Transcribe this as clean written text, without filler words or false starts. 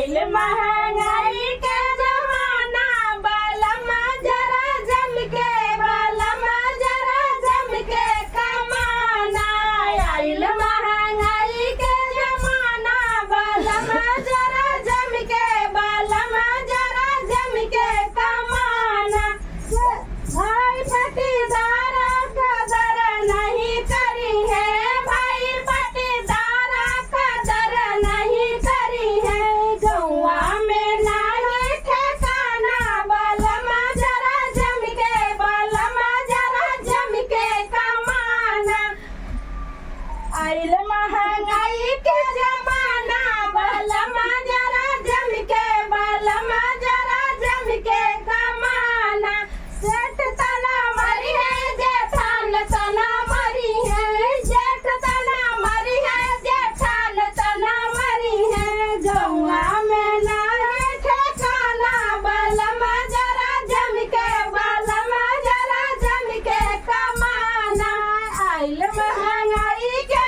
आइल महंगाई के जमाना बलमा जरा जम के बलमा जरा जम के कमाना आइल महंगाई के जमाना बलमा जरा जम के बलमा जरा जम के कमाना भाई पटीदार कदर नहीं करी है भाई पटीदार कदर नहीं करी है गौआ में नहीं ठिकाना बलमा जरा जम के बलमा जरा जम के कमाना आइल महंगाई के जमाना बलमा जरा जम के बलमा जरा जम के कमाना सेठ तना मरी है जेठान तना मरी है जेठ तना मरी है जेठान तना मरी है गौआ में नहीं ठिकाना बलमा जरा जम के बलमा जरा जम के कमाना आइल महंगाई के